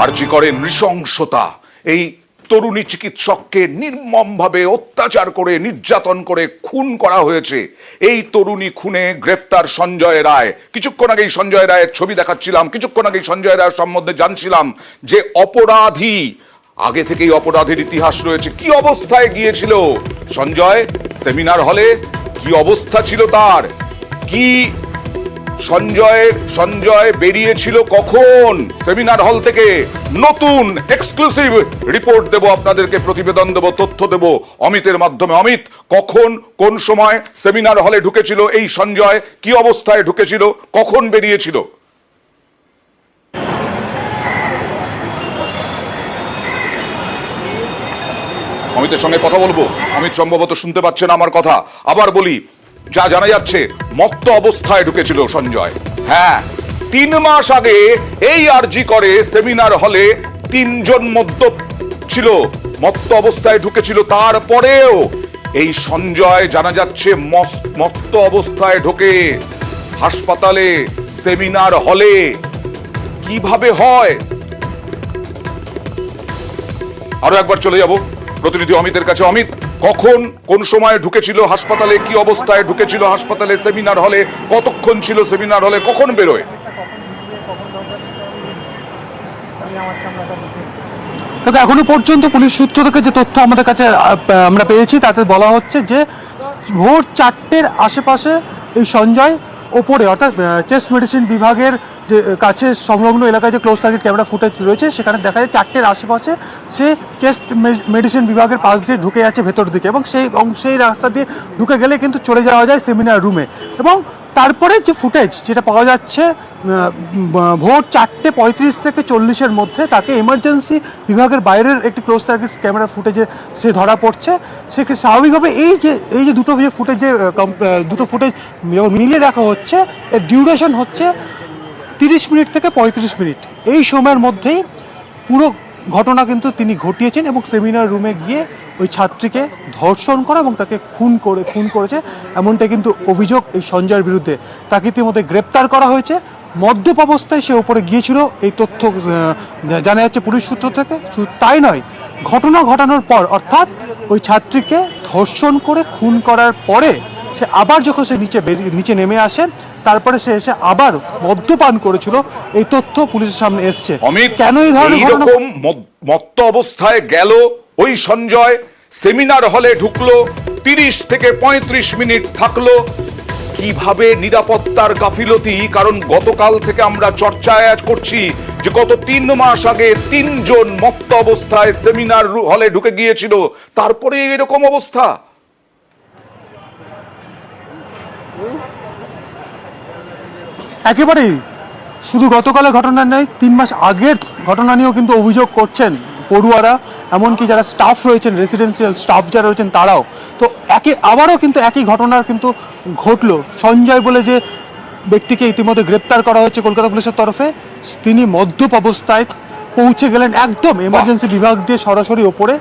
আরজি করে নৃশংসতা, এই তরুণী চিকিৎসককে নির্মমভাবে অত্যাচার করে নির্যাতন করে খুন করা হয়েছে। এই তরুণী খুনে গ্রেফতার সঞ্জয় রায়। কিছুক্ষণ আগেই সঞ্জয় রায়ের ছবি দেখাচ্ছিলাম, কিছুক্ষণ আগেই সঞ্জয় রায়ের সম্বন্ধে জানছিলাম যে অপরাধী, আগে থেকেই অপরাধের ইতিহাস রয়েছে। কি অবস্থায় গিয়েছিল সঞ্জয় সেমিনার হলে, কি অবস্থা ছিল তার, কি সঞ্জয় বেরিয়েছিল কখন সেমিনার হল থেকে? নতুন এক্সক্লুসিভ রিপোর্ট দেব আপনাদেরকে, প্রতিবেদন দেব, তথ্য দেব অমিতের মাধ্যমে। অমিত, কখন কোন সময় সেমিনার হলে ঢুকেছিল এই সঞ্জয়, কি অবস্থায় ঢুকেছিল, কখন বেরিয়েছিল? অমিতের সঙ্গে কথা বলবো। অমিত সম্ভবত শুনতে পাচ্ছেন আমার কথা। আবার বলি, যা জানা যাচ্ছে মত্ত অবস্থায় ঢুকেছিল সঞ্জয়। হ্যাঁ, 3 মাস আগে এই আরজি করে সেমিনার হলে 3 জন মদ্যপ ছিল, মত্ত অবস্থায় ঢুকেছিল। তারপরেও এই সঞ্জয় জানা যাচ্ছে মত্ত অবস্থায় ঢোকে হাসপাতালে, সেমিনার হলে। কিভাবে হয়? আরো একবার চলে যাব প্রতিনিধি অমিতের কাছে। অমিত, কখন কোন সময় ঢুকেছিল হাসপাতালে, কি অবস্থায় ঢুকেছিল হাসপাতালে, সেমিনার হলে কতক্ষণ ছিল সেমিনার হলে, কখন বেরোয়? এখনো পর্যন্ত পুলিশ সূত্র থেকে যে তথ্য আমাদের কাছে আমরা পেয়েছি তাতে বলা হচ্ছে যে ভোর 4টের আশেপাশে এই সঞ্জয় ওপরে, অর্থাৎ চেস্ট মেডিসিন বিভাগের যে কাছে সংলগ্ন এলাকায় যে ক্লোজ সার্কিট ক্যামেরা ফুটেজ রয়েছে সেখানে দেখা যায় 4টের আশেপাশে সে চেস্ট মেডিসিন বিভাগের পাশ দিয়ে ঢুকে যাচ্ছে ভেতর দিকে, এবং সেই রাস্তা দিয়ে ঢুকে গেলে কিন্তু চলে যাওয়া যায় সেমিনার রুমে। এবং তারপরে যে ফুটেজ যেটা পাওয়া যাচ্ছে ভোর 4:35 থেকে 40-এর মধ্যে তাকে এমার্জেন্সি বিভাগের বাইরের একটি ক্লোজ সার্কিট ক্যামেরা ফুটেজে সে ধরা পড়ছে। সে স্বাভাবিকভাবে এই যে দুটো ফুটেজ মিলিয়ে দেখা হচ্ছে, এর ডিউরেশন হচ্ছে 30 মিনিট থেকে 35 মিনিট। এই সময়ের মধ্যেই পুরো ঘটনা কিন্তু তিনি ঘটিয়েছেন এবং সেমিনার রুমে গিয়ে ওই ছাত্রীকে ধর্ষণ করা এবং তাকে খুন করেছে, এমনটাই কিন্তু অভিযোগ এই সঞ্জয়ের বিরুদ্ধে। তাকে ইতিমধ্যে গ্রেপ্তার করা হয়েছে। মদ্যপ অবস্থায় সে উপরে গিয়েছিল, এই তথ্য জানা যাচ্ছে পুলিশ সূত্র থেকে। শুধু তাই নয়, ঘটনা ঘটানোর পর, অর্থাৎ ওই ছাত্রীকে ধর্ষণ করে খুন করার পরে সে আবার যখন সে নিচে নেমে আসে, তারপরে সে এসে আবার মদ্যপান করেছিল, এই তথ্য পুলিশের সামনে এসছে। কেন এই ধরনের মত্ত অবস্থায় গেল ওই সঞ্জয়, সেমিনার হলে ঢুকলো, 30 থেকে 35 মিনিট থাকলো, কিভাবে? নিরাপত্তার গাফিলতি। কারণ গতকাল থেকে আমরা চর্চায় করছি যে গত 3 মাস আগে 3 জন মত্ত অবস্থায় সেমিনার হলে ঢুকে গিয়েছিল, তারপরে এরকম অবস্থা। একেবারেই শুধু গতকালের ঘটনা নয়, 3 মাস আগের ঘটনা নিয়েও কিন্তু অভিযোগ করছেন পড়ুয়ারা, এমনকি যারা স্টাফ রয়েছেন, রেসিডেন্সিয়াল স্টাফ যারা রয়েছেন তারাও। তো আবারও কিন্তু একই ঘটনার কিন্তু ঘটলো। সঞ্জয় বলে যে ব্যক্তিকে ইতিমধ্যে গ্রেপ্তার করা হয়েছে কলকাতা পুলিশের তরফে, তিনি মদ্যপ অবস্থায় পৌঁছে গেলেন একদম এমার্জেন্সি বিভাগ দিয়ে সরাসরি ওপরে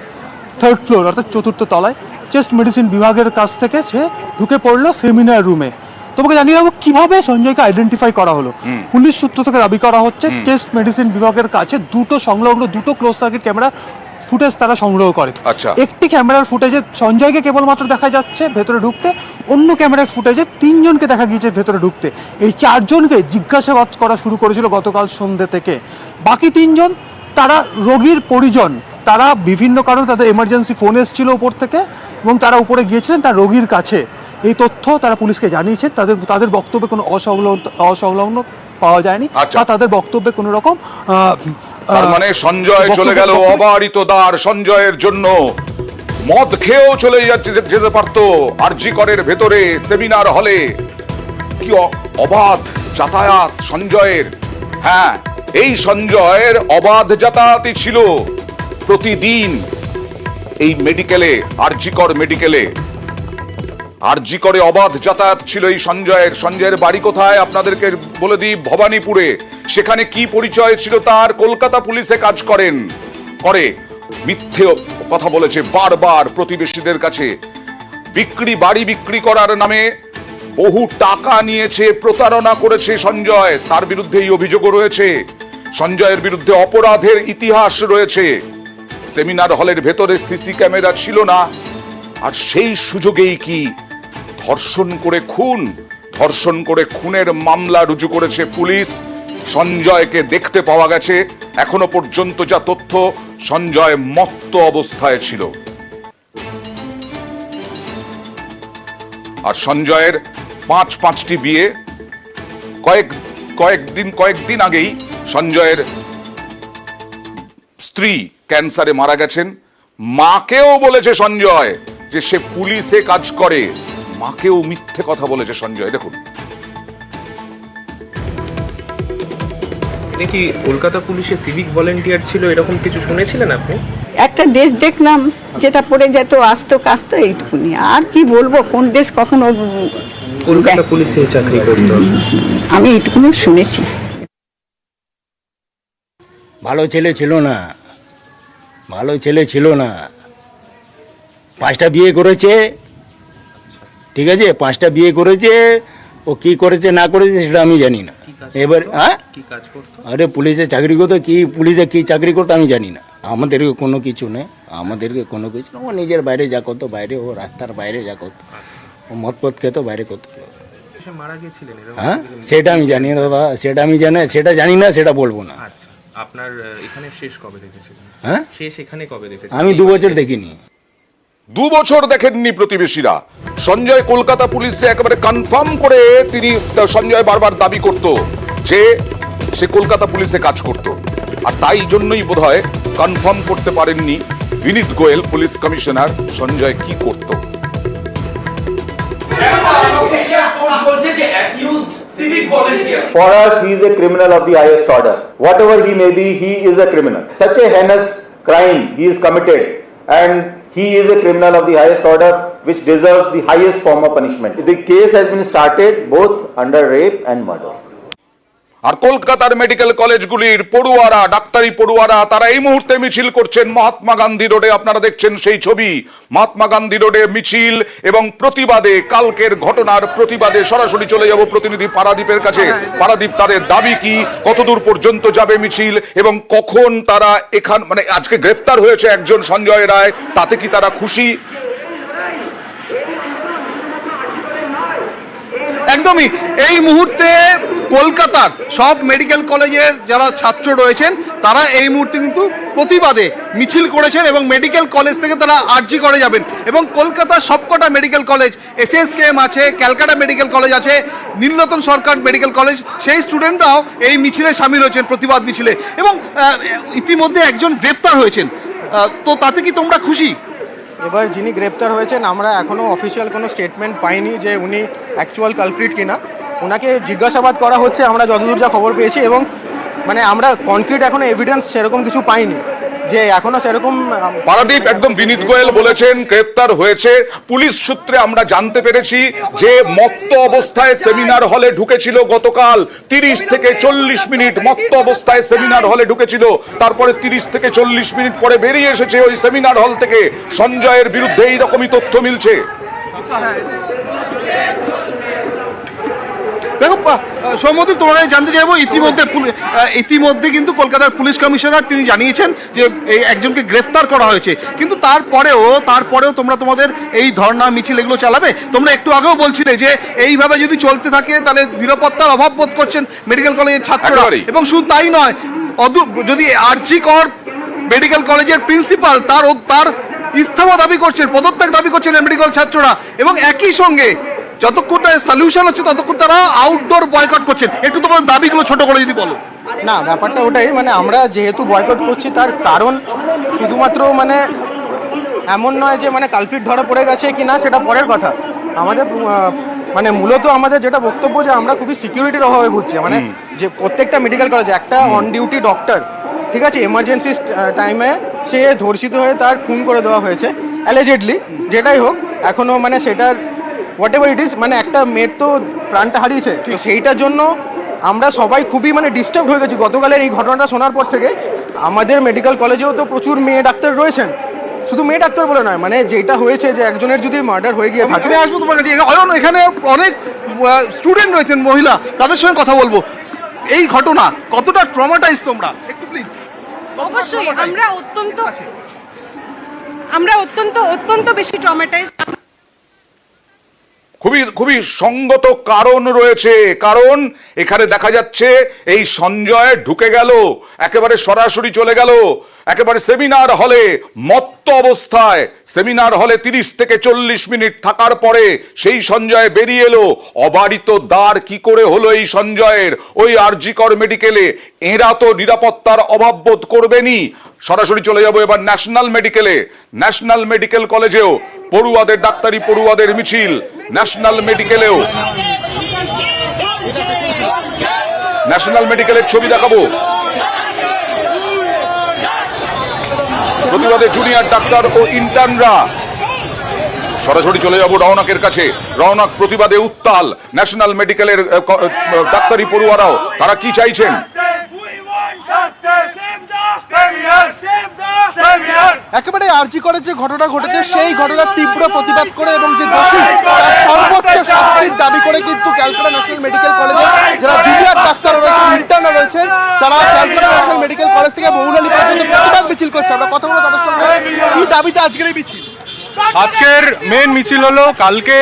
3rd ফ্লোর, অর্থাৎ 4র্থ তলায় চেস্ট মেডিসিন বিভাগের কাছ থেকে সে ঢুকে পড়লো সেমিনার রুমে। তোমাকে জানিয়ে দেবো কিভাবে সঞ্জয়কে আইডেন্টিফাই করা হলো। পুলিশ সূত্র থেকে দাবি করা হচ্ছে চেস্ট মেডিসিন বিভাগের কাছে সংলগ্ন দুটো ক্লোজ সার্কিট ক্যামেরা ফুটেজ তারা সংগ্রহ করে। একটি ক্যামেরার ফুটেজে সঞ্জয়কে কেবলমাত্র দেখা যাচ্ছে ভেতরে ঢুকতে, অন্য ক্যামেরার ফুটেজে 3 জনকে দেখা গিয়েছে ভেতরে ঢুকতে। এই 4 জনকে জিজ্ঞাসাবাদ করা শুরু করেছিল গতকাল সন্ধ্যে থেকে। বাকি 3 জন তারা রোগীর পরিজন, তারা বিভিন্ন কারণে তাদের এমার্জেন্সি ফোন এসেছিল উপর থেকে এবং তারা উপরে গিয়েছিলেন তার রোগীর কাছে। এই তথ্য তারা পুলিশকে জানিয়েছে। তাদের বক্তব্যে কোনো অসংলগ্ন পাওয়া যায়নি, বা তাদের বক্তব্যে কোনো রকম মানে সঞ্জয় চলে গেল অবারিত দ্বার। সঞ্জয়ের জন্য মদ খেয়েও চলে যেতে পারতো আরজি করের ভেতরে সেমিনার হলে। কি অবাধ যাতায়াত সঞ্জয়ের! হ্যাঁ, এই সঞ্জয়ের অবাধ যাতায়াতই ছিল প্রতিদিন এই মেডিকেলে, আরজি করে অবাধ যাতায়াত ছিল এই সঞ্জয়ের। সঞ্জয়ের বাড়ি কোথায় আপনাদেরকে বলে দিই, ভবানীপুরে। সেখানে কি পরিচয় ছিল তার? কলকাতা পুলিশে কাজ করে মিথ্যে কথা বলেছে বারবার প্রতিবেশীদের কাছে। বাড়ি বিক্রি করার নামে বহু টাকা নিয়েছে, প্রতারণা করেছে সঞ্জয়, তার বিরুদ্ধে এই অভিযোগও রয়েছে। সঞ্জয়ের বিরুদ্ধে অপরাধের ইতিহাস রয়েছে। সেমিনার হলের ভেতরে সিসি ক্যামেরা ছিল না, আর সেই সুযোগেই কি ধর্ষণ করে খুনের মামলা রুজু করেছে পুলিশ। সঞ্জয়কে দেখতে পাওয়া গেছে। এখনো পর্যন্ত যা তথ্য, সঞ্জয় মত্ত অবস্থায় ছিল। আর সঞ্জয়ের পাঁচটি বিয়ে। কয়েকদিন আগেই সঞ্জয়ের স্ত্রী ক্যান্সারে মারা গেছেন। মাকেও বলেছে সঞ্জয় যে সে পুলিশে কাজ করে, মাকেও মিথ্যে কথা বলেছে সঞ্জয়। দেখুন, এটা কি কলকাতা পুলিশে সিভিক ভলেন্টিয়ার ছিল, এরকম কিছু শুনেছিলেন আপনি? একটা দেশ দেখলাম যেটা পড়ে যেত, আসতো কাজতো, এইটুকুনি। আর কি বলবো, কোন দেশ কখনো কলকাতা পুলিশে চাকরি করতো? আমি এইটুকুনি শুনেছি। ভালো ছেলে ছিল না। 5টা বিয়ে করেছে, ঠিক আছে, 5টা বিয়ে করেছে। ও কি করেছে না করেছে সেটা আমি জানি না। এবার কি কাজ করতো? আরে পুলিশে চাকরি করতো, পুলিশে কি চাকরি করতো আমি জানি না। আমাদেরকে কোনো কিছু নেই, ও নিজের বাইরে যা করতো, ও রাস্তার বাইরে যা করতো, ও মদ খেতো, বাইরে করতো। সে মারা গেছিলেন এরকম? সেটা আমি জানি না দাদা, সেটা জানি না, সেটা বলবো না। আচ্ছা, আপনার এখানে শেষ কবে দেখেছিলেন? শেষ এখানে কবে দেখেছিলেন? আমি 2 বছর দেখিনি। 2 বছর দেখেননি প্রতিবেশীরা। সঞ্জয় কলকাতা পুলিশে একেবারে কনফার্ম করে সঞ্জয় বারবার দাবি করত যে সে কলকাতা পুলিশে কাজ করত, আর তাই জন্যই বোধহয় কনফার্ম করতে পারেননি বিনীত গোয়েল পুলিশ কমিশনার সঞ্জয় কি করত। For us, he is a criminal of the highest order. Whatever he may be, he is a criminal. Such a heinous crime he is committed, and he is a criminal of the highest order, which deserves the highest form of punishment. The case has been started both under rape and murder. আর কলকাতার medical কলেজগুলির পড়ুয়ারা, ডাক্তারি পড়ুয়ারা, তারা এই মুহূর্তে মিছিল করছেন মহাত্মা গান্ধী রোডে। আপনারা দেখছেন সেই ছবি, মহাত্মা গান্ধী রোডে মিছিল এবং প্রতিবাদে, কালকের ঘটনার প্রতিবাদে। সরাসরি চলে যাব প্রতিনিধি পারাদীপের কাছে। পারাদীপ, তাদের দাবি কি, কতদূর পর্যন্ত যাবে মিছিল, এবং কখন তারা আজকে গ্রেফতার হয়েছে একজন সঞ্জয় রায়, তাতে কি তারা খুশি? একদমই এই মুহূর্তে কলকাতার সব মেডিকেল কলেজের যারা ছাত্র রয়েছেন তারা এই মুহূর্তে কিন্তু প্রতিবাদে মিছিল করেছেন, এবং মেডিকেল কলেজ থেকে তারা আরজি করে যাবেন। এবং কলকাতার সবকটা মেডিকেল কলেজ, এসএসকেএম আছে, ক্যালকাটা মেডিকেল কলেজ আছে, নীলরতন সরকার মেডিকেল কলেজ, সেই স্টুডেন্টরাও এই মিছিলে সামিল হয়েছেন, প্রতিবাদ মিছিলে। এবং ইতিমধ্যে একজন গ্রেপ্তার হয়েছেন, তো তাতে কি তোমরা খুশি? এবার যিনি গ্রেপ্তার হয়েছেন, আমরা এখনও অফিসিয়াল কোনো স্টেটমেন্ট পাইনি যে উনি অ্যাকচুয়াল কালপ্রিট কিনা। ওনাকে জিজ্ঞাসাবাদ করা হচ্ছে আমরা যতদূর যা খবর পেয়েছি, এবং আমরা কনক্রিট এখনো এভিডেন্স সেরকম কিছু পাইনি যে এখনো সেরকম। পারাদীপ, একদম বিনীত গোয়েল বলেছেন গ্রেফতার হয়েছে। পুলিশ সূত্রে আমরা জানতে পেরেছি যে মত্ত অবস্থায় সেমিনার হলে ঢুকেছিল গতকাল। 30 থেকে 40 মিনিট মত্ত অবস্থায় সেমিনার হলে ঢুকেছিল, তারপরে 30 থেকে 40 মিনিট পরে বেরিয়ে এসেছে ওই সেমিনার হল থেকে। সঞ্জয়ের বিরুদ্ধে এইরকমই তথ্য মিলছে। দেখো সৌম্যদীপ, তোমরা জানতে চাইবো, ইতিমধ্যে কিন্তু কলকাতার পুলিশ কমিশনার তিনি জানিয়েছেন যে এই একজনকে গ্রেফতার করা হয়েছে, কিন্তু তারপরেও তোমরা তোমাদের এই ধর্ণা মিছিল এগুলো চালাবে। তোমরা একটু আগেও বলছিলে যে এইভাবে যদি চলতে থাকে তাহলে নিরাপত্তার অভাব বোধ করছেন মেডিকেল কলেজের ছাত্ররা। এবং শুধু তাই নয়, যদি আরজি কর মেডিকেল কলেজের প্রিন্সিপাল তার ইস্তফা দাবি করছেন, পদত্যাগ দাবি করছেন মেডিকেল ছাত্ররা, এবং একই সঙ্গে যতক্ষণ সলিউশন হচ্ছে ততক্ষণ তারা আউটডোর বয়কট করছেন। একটু তোমার দাবিগুলো ছোট করে যদি বলো। না, ব্যাপারটা ওটাই, আমরা যেহেতু বয়কট করছি তার কারণ শুধুমাত্র এমন নয় যে কালপ্রিট ধরা পড়ে গেছে কি না সেটা পরের কথা। আমাদের মূলত আমাদের যেটা বক্তব্য যে আমরা খুবই সিকিউরিটির অভাবে ভুগছি। যে প্রত্যেকটা মেডিকেল কলেজে একটা অন ডিউটি ডক্টর, ঠিক আছে, এমার্জেন্সি টাইমে সে ধর্ষিত হয়ে তার খুন করে দেওয়া হয়েছে অ্যালিজেডলি। যেটাই হোক, এখনও সেটার হোয়াট এভার ইট ইজ, একটা মেয়ের তো প্রাণটা হারিয়েছে। তো সেইটার জন্য আমরা সবাই খুবই ডিস্টার্ব হয়ে গেছি গতকালের এই ঘটনাটা শোনার পর থেকে। আমাদের মেডিকেল কলেজেও তো প্রচুর মেয়ে ডাক্তার রয়েছেন, শুধু মেয়ে ডাক্তার বলে নয়, যেটা হয়েছে যে একজনের যদি মার্ডার হয়ে গিয়ে থাকে। আসবো তোমার কাছে, এখানে অনেক স্টুডেন্ট রয়েছেন মহিলা, তাদের সঙ্গে কথা বলবো। এই ঘটনা কতটা ট্রমাটাইজ তোমরা একটু প্লিজ। অবশ্যই আমরা অত্যন্ত বেশি ট্রমাটাইজ। খুবই সঙ্গত কারণ রয়েছে, কারণ এখানে দেখা যাচ্ছে এই সঞ্জয় ঢুকে গেল, একেবারে সরাসরি চলে গেল একেবারে সেমিনার হলে মত্ত অবস্থায়। সেমিনার হলে 30 থেকে 40 মিনিট থাকার পরে সেই সঞ্জয় বেরিয়ে এলো। অবারিত দ্বার কি করে হলো এই সঞ্জয়ের ওই আরজিকর মেডিকেলে? এরা তো নিরাপত্তার অভাব বোধ করবেনি। সরাসরি চলে যাব এবার ন্যাশনাল মেডিকেলে। ন্যাশনাল মেডিকেল কলেজেও পড়ুয়াদের, ডাক্তারি পড়ুয়াদের মিছিল। ন্যাশনাল মেডিকেলেও, ন্যাশনাল মেডিকেলের ছবি দেখাবো। প্রতিবাদে জুনিয়র ডাক্তার ও ইন্টার্নরা। সরাসরি চলে যাব রওনকের কাছে। রওনক, প্রতিবাদে উত্তাল ন্যাশনাল মেডিকেলের ডাক্তারি পড়ুয়ারাও। তারা কি চাইছেন? একেবারে আরজি করে যে ঘটনা ঘটেছে সেই ঘটনার তীব্র প্রতিবাদ করে এবং যে দোষী তার সর্বোচ্চ শাস্তির দাবি করে কিন্তু ক্যালকাটা ন্যাশনাল মেডিকেল কলেজে যারা জুনিয়র ডাক্তার রয়েছেন, ইন্টার্ন রয়েছেন, তারা ক্যালকাটা ন্যাশনাল মেডিকেল কলেজ থেকে মৌলালি পর্যন্ত প্রতিবাদ মিছিল করছে। আমরা কথা বলবো তাদের সঙ্গে। কি দাবিতে আজকের এই মিছিল? আজকের মেন মিছিল হলো, কালকে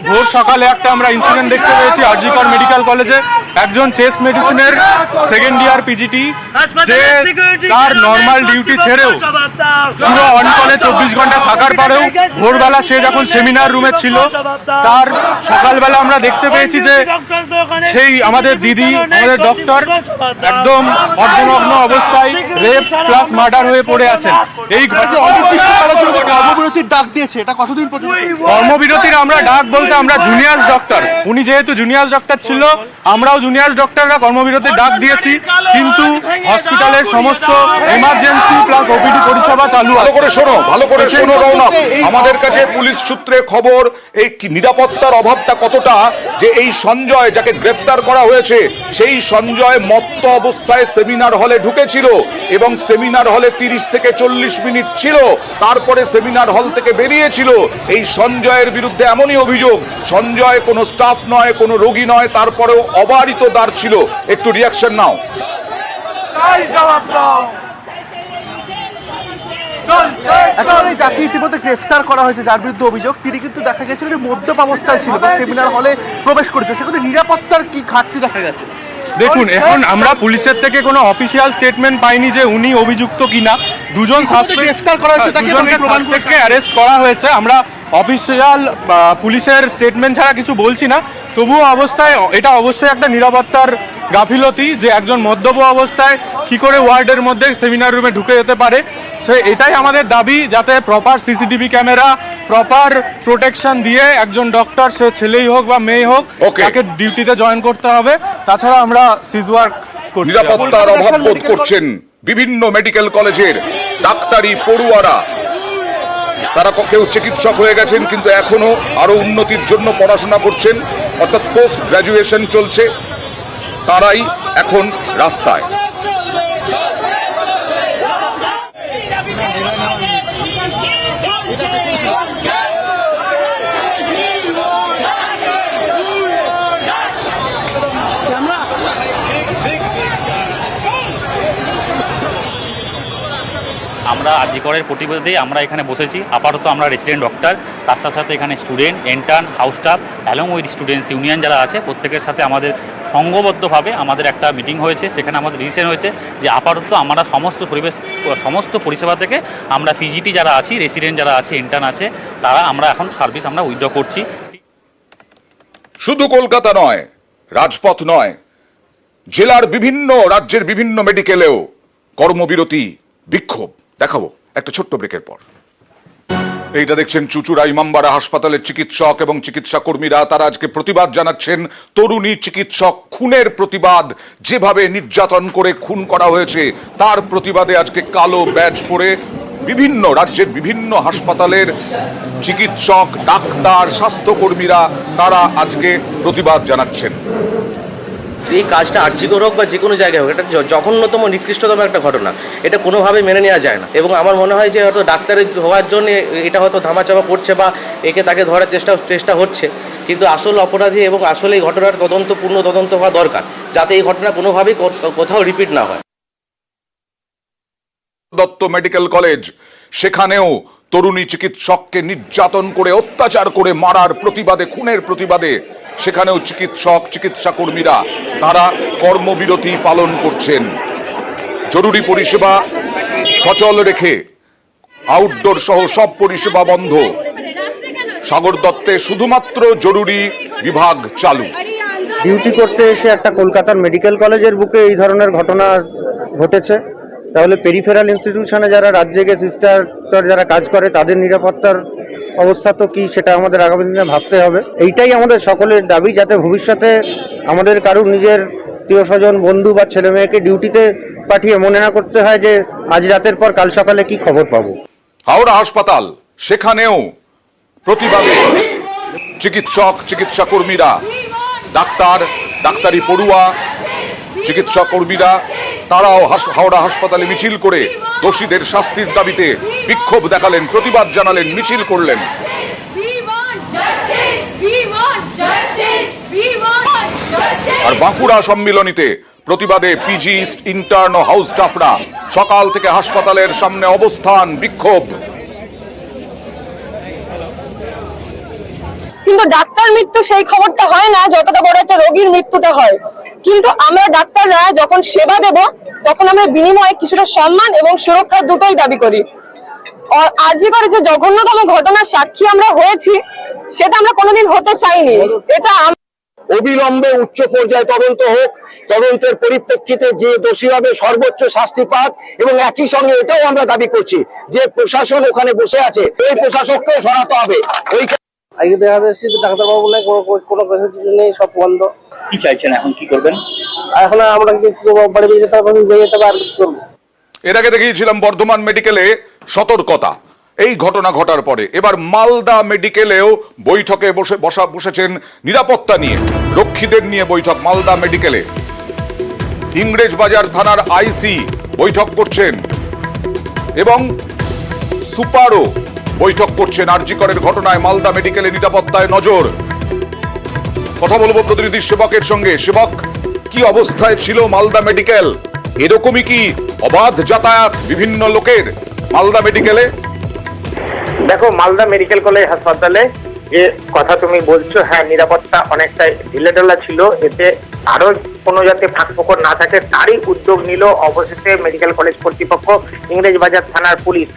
ভোর সকালে একটা আমরা ইনসিডেন্ট দেখতে পেয়েছি আরজিকর মেডিকেল কলেজে। একজন চেস্ট মেডিসিনের সেকেন্ড ইয়ার পিজিটি যে তার নর্মাল ডিউটি ছেড়েও পুরো অন কলে 24 ঘন্টা থাকার পরেও ভোরবেলা সে যখন সেমিনার রুমে ছিল, তার সকালবেলা আমরা দেখতে পেয়েছি যে সেই আমাদের দিদি, আমাদের ডক্টর একদম অর্ধনগ্ন অবস্থায় রেপ প্লাস মার্ডার হয়ে পড়ে আছেন। এই অনির্দিষ্টকালের জন্য কর্মবিরতির ডাক দিয়েছে, এটা কতদিন পর্যন্ত? কর্মবিরতির আমরা ডাক বলতে আমরা জুনিয়র ডক্টর, উনি যেহেতু জুনিয়র ডক্টর ছিল, আমরাও জুনিয়র ডক্টররা কর্মবিরতির ডাক দিয়েছি, কিন্তু হসপিটালের সমস্ত এমার্জেন্সি প্লাস ওপিডি পরিষেবা চালু আছে। ভালো করে শোনো রওনক। আমাদের কাছে পুলিশ সূত্রে খবর, এই নিরাপত্তার অভাবটা কতটা, যে এই সঞ্জয় যাকে গ্রেফতার করা হয়েছে, সেই সঞ্জয় মত্ত অবস্থায় সেমিনার হলে ঢুকেছিল এবং সেমিনার হলে 30 থেকে 40 মিনিট ছিল, তারপরে সেমিনার হল থেকে বেরিয়েছিল। এই সঞ্জয়ের বিরুদ্ধে এমনই অভিযোগ, সঞ্জয় কোনো স্টাফ নয়, কোনো রোগী নয়, তারপরেও অবারিত দ্বার ছিল। একটু রিয়াকশন নাও। একেবারে যাকে ইতিমধ্যে গ্রেফতার করা হয়েছে, যার বিরুদ্ধে অভিযোগ, তিনি কিন্তু দেখা গেছিল যে মদ্যপ অবস্থায় ছিল, সেমিনার হলে প্রবেশ করেছে। সেখানে নিরাপত্তার কি ঘাটতি দেখা গেছে? দেখুন, এখন আমরা পুলিশের থেকে কোনো অফিসিয়াল স্টেটমেন্ট পাইনি যে উনি অভিযুক্ত কিনা। দুজন গ্রেফতার করা হয়েছে, তাকে সাসপেক্টকে অ্যারেস্ট করা হয়েছে। আমরা অফিসিয়াল পুলিশের স্টেটমেন্ট ছাড়া কিছু বলছি না। তবুও অবস্থায় এটা অবশ্যই একটা নিরাপত্তার গাফিলতি যে একজন মদ্যপ অবস্থায় কি করে ওয়ার্ডের মধ্যে সেমিনার রুমে ঢুকে যেতে পারে। সে এটাই আমাদের দাবি, যাতে proper CCTV camera, proper protection দিয়ে একজন ডক্টর, সে ছেলেই হোক বা মেয়ে হোক, তাকে ডিউটিতে জয়েন করতে হবে। তাছাড়া আমরা সিজ ওয়ার্ক করছি। নিরাপত্তার অভাব বোধ করছেন বিভিন্ন মেডিকেল কলেজের ডাক্তারি পড়ুয়ারা। তারা কেউ চিকিৎসক হয়ে গেছেন, কিন্তু এখনো আরো উন্নতির জন্য পড়াশোনা করছেন, অর্থাৎ পোস্ট গ্রাজুয়েশন চলছে। তারাই এখন রাস্তায়। আমরা আরজিকরের প্রতিবাদে আমরা এখানে বসেছি। আপাতত আমরা রেসিডেন্ট ডক্টর, তার সাথে সাথে এখানে student, intern, house staff along with students union যারা আছে, প্রত্যেকের সাথে আমাদের সংঘবদ্ধভাবে আমাদের একটা মিটিং হয়েছে। সেখানে আমাদের ডিসিশন হয়েছে যে আপাতত আমরা সমস্ত পরিষেবা থেকে আমরা পিজিটি যারা আছি, রেসিডেন্ট যারা আছে, ইন্টার্ন আছে, তারা আমরা এখন সার্ভিস আমরা উইথড্র করছি। শুধু কলকাতা নয়, রাজপথ নয়, জেলার বিভিন্ন রাজ্যের বিভিন্ন মেডিকেলেও কর্মবিরতি, বিক্ষোভ। দেখাবো একটা ছোট্ট ব্রেকের পর। এইটা দেখছেন চুচুড়া ইমামবাড়া হাসপাতালের চিকিৎসক এবং চিকিৎসা কর্মীরা। তারা আজকে প্রতিবাদ জানাচ্ছেন তরুণী চিকিৎসক খুনের প্রতিবাদ, যেভাবে নির্যাতন করে খুন করা হয়েছে তার প্রতিবাদে আজকে কালো ব্যাজ পরে বিভিন্ন রাজ্যের বিভিন্ন হাসপাতালের চিকিৎসক, ডাক্তার, স্বাস্থ্যকর্মীরা তারা আজকে প্রতিবাদ জানাচ্ছেন। এই কাজটা আর্জিকর হোক বা যে কোনো জায়গায় হোক, এটা জঘন্যতম নিকৃষ্টতম একটা ঘটনা। এটা কোনোভাবে মেনে নেওয়া যায় না। এবং আমার মনে হয় যে হয়তো ডাক্তারের হওয়ার জন্য এটা হয়তো ধামাচাপা পড়ছে বা তাকে ধরার চেষ্টা হচ্ছে, কিন্তু আসল অপরাধী এবং আসলে এই ঘটনার পূর্ণ তদন্ত হওয়া দরকার, যাতে এই ঘটনা কোনোভাবেই কোথাও রিপিট না হয়। দত্ত মেডিকেল কলেজ, সেখানেও তরুণী চিকিৎসককে নির্যাতন করে অত্যাচার করে মারার প্রতিবাদে, খুনের প্রতিবাদে সেখানেও চিকিৎসা কর্মীরা তারা কর্মবিরতি পালন করছেন। জরুরি পরিষেবা সচল রেখে আউটডোর সহ সব পরিষেবা বন্ধ। সাগর দত্তে শুধুমাত্র জরুরি বিভাগ চালু। ডিউটি করতে এসে একটা কলকাতার মেডিকেল কলেজের বুকে এই ধরনের ঘটনা ঘটেছে, তাহলে পেরিফেরাল ইনস্টিটিউশনে যারা রাজ্যে সিস্টার যারা কাজ করে তাদের নিরাপত্তার অবস্থা তো কি, সেটা আমাদের আগামী দিনে ভাবতে হবে। এইটাই আমাদের সকলের দাবি, যাতে ভবিষ্যতে আমাদের কারুর নিজের প্রিয় স্বজন, বন্ধু বা ছেলে মেয়েকে ডিউটিতে পাঠিয়ে মনে না করতে হয় যে আজ রাতের পর কাল সকালে কি খবর পাবো। হাওড়া হাসপাতাল, সেখানেও প্রতিবাদে চিকিৎসা কর্মীরা, ডাক্তারি পড়ুয়া চিকিৎসা কর্মীরা তারাও হাওড়া হাসপাতালে মিছিল করে দোষীদের শাস্তির দাবিতে বিক্ষোভ দেখালেন, প্রতিবাদ জানালেন, মিছিল করলেন। আর বাঁকুড়া সম্মিলনীতে প্রতিবাদে পিজি, ইন্টার্ন ও হাউস স্টাফরা সকাল থেকে হাসপাতালের সামনে অবস্থান, বিক্ষোভ। কিন্তু ডাক্তার মৃত্যু সেই খবরটা হয় না যতটা বড় একটা রোগীর মৃত্যুটা হয়। কিন্তু আমরা ডাক্তাররা যখন সেবা দেব তখন আমরা বিনিময়ে কিছুটা সম্মান এবং সুরক্ষা দুটোই দাবি করি। আরজি করে যে জঘন্যতম ঘটনার সাক্ষী আমরা হয়েছি, সেটা আমরা কোনোদিন হতে চাইনি। এটা অবিলম্বে উচ্চ পর্যায়ে তদন্ত হোক, তদন্তের পরিপ্রেক্ষিতে যে দোষী হবে সর্বোচ্চ শাস্তি পাক, এবং একই সঙ্গে এটাও আমরা দাবি করছি যে প্রশাসন ওখানে বসে আছে, এই প্রশাসককেও সরাতে হবে। আগে দেখা যাচ্ছে ডাক্তারবাবু বলে কোনো কিছু নেই, সব বন্ধ। কি চাইছেন এখন, কি করবেন? এখন আমরা বাড়ি যেতে হবে, আর কি করবো। এর আগে দেখিয়েছিলাম বর্ধমান মেডিকেলে সতর্কতা এই ঘটনা ঘটার পরে। এবার মালদা মেডিকেলেও বৈঠকে বসেছেন নিরাপত্তা নিয়ে, রক্ষীদের নিয়ে বৈঠক মালদা মেডিকেলে। ইংরেজবাজার থানার আইসি বৈঠক করছেন এবং সুপারও বৈঠক করছেন। আরজি করের ঘটনায় মালদা মেডিকেলে নিরাপত্তায় নজর। কথা বলবো প্রতিনিধি সেবকের সঙ্গে। সেবক, কি অবস্থায় ছিল মালদা মেডিকেল? এরকমই কি অবাধ যাতায়াত বিভিন্ন লোকের মালদা মেডিকেলে? দেখো, মালদা মেডিকেল কলেজ হাসপাতালে যে কথা তুমি বলছো, হ্যাঁ, নিরাপত্তা অনেকটাই ঢিলেঢালা ছিল। এতে আরো কোনো যাতে ফাঁকফোকর না থাকে তারই উদ্যোগ নিল অবশেষে মেডিকেল কলেজ কর্তৃপক্ষ, ইংরেজবাজার থানার পুলিশ।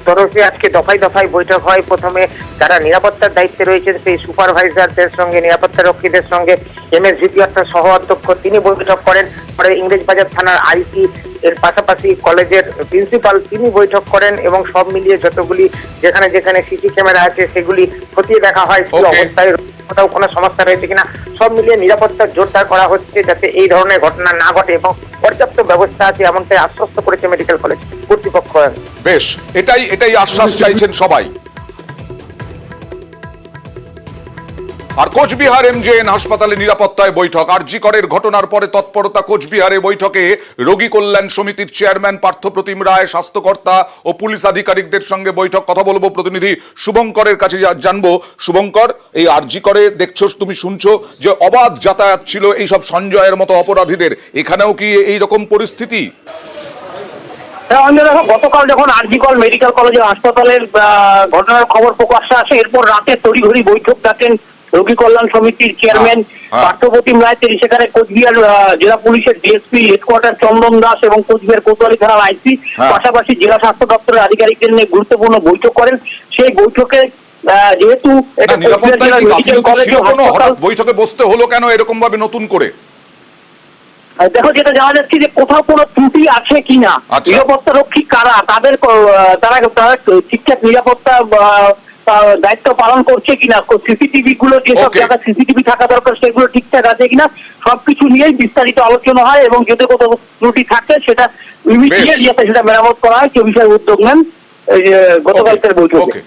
তরফে আজকে দফায় দফায় বৈঠক হয়। প্রথমে যারা নিরাপত্তার দায়িত্বে রয়েছেন সেই সুপারভাইজারদের সঙ্গে, নিরাপত্তা রক্ষীদের সঙ্গে এমএসভিপি অর্থাৎ সহ অধ্যক্ষ তিনি বৈঠক করেন। পরে ইংরেজবাজার থানার আইসি, এর পাশাপাশি কলেজের প্রিন্সিপাল তিনি বৈঠক করেন এবং সব মিলিয়ে যতগুলি যেখানে সিসি ক্যামেরা আছে সেগুলি খতিয়ে দেখা হয় কি অবস্থায়, কোথাও কোনো সমস্যা রয়েছে কিনা। সব মিলিয়ে নিরাপত্তা জোরদার করা হচ্ছে যাতে এই ধরনের ঘটনা না ঘটে এবং পর্যাপ্ত ব্যবস্থা আছে এমনটাই আশ্বস্ত করেছে মেডিকেল কলেজ কর্তৃপক্ষ। বেশ, এটাই আশ্বাস চাইছেন সবাই। আর কোচবিহার এমজেএন হাসপাতালে নিরাপত্তায় বৈঠক। আরজি করের ঘটনার পরে তৎপরতা কোচবিহারে। বৈঠকে রোগী কল্যাণ সমিতির চেয়ারম্যান পার্থপ্রতিম রায়, স্বাস্থ্যকর্তা ও পুলিশ আধিকারিকদের সঙ্গে বৈঠক। কথা বলবো প্রতিনিধি শুভঙ্করের কাছে, জানবো। শুভঙ্কর, এই আরজি করে দেখছো, তুমি শুনছো যে অবাধ যাতায়াত ছিল এইসব সঞ্জয়ের মতো অপরাধীদের, এখানেও কি এইরকম পরিস্থিতি? গতকাল যখন আরজিকর মেডিকেল কলেজ হাসপাতালের ঘটনার খবর প্রকাশ্যে আসে, এরপর রাতে তড়িঘড়ি বৈঠক ডাকেন রোগী কল্যাণ সমিতির চেয়ারম্যান পার্থপ্রতিম রায়। তিনি সেখানে কোচবিহার জেলা পুলিশের ডিএসপি হেডকোয়ার্টার চন্দন দাস এবং কোচবিহার কোতোয়ালি থানার আইসি, পাশাপাশি জেলা স্বাস্থ্য দপ্তরের আধিকারিকদের নিয়ে গুরুত্বপূর্ণ বৈঠক করেন। সেই বৈঠকে যেহেতু বৈঠকে বসতে হলো কেন এরকম ভাবে নতুন করে? দেখো, যেটা জানা যাচ্ছে যে কোথাও কোনো ত্রুটি আছে কিনা, নিরাপত্তা রক্ষী কারা, তারা ঠিকঠাক নিরাপত্তা দায়িত্ব পালন করছে কিনা, সিসিটিভি গুলো যেসব জায়গায় সিসিটিভি থাকা দরকার সেগুলো ঠিকঠাক আছে কিনা, সবকিছু নিয়েই বিস্তারিত আলোচনা হয় এবং যদি কোথাও ত্রুটি থাকে সেটা ইমিডিয়েট সেটা মেরামত করা হয় সে বিষয়ে উদ্যোগ নেন গতকালকের বৈঠকে।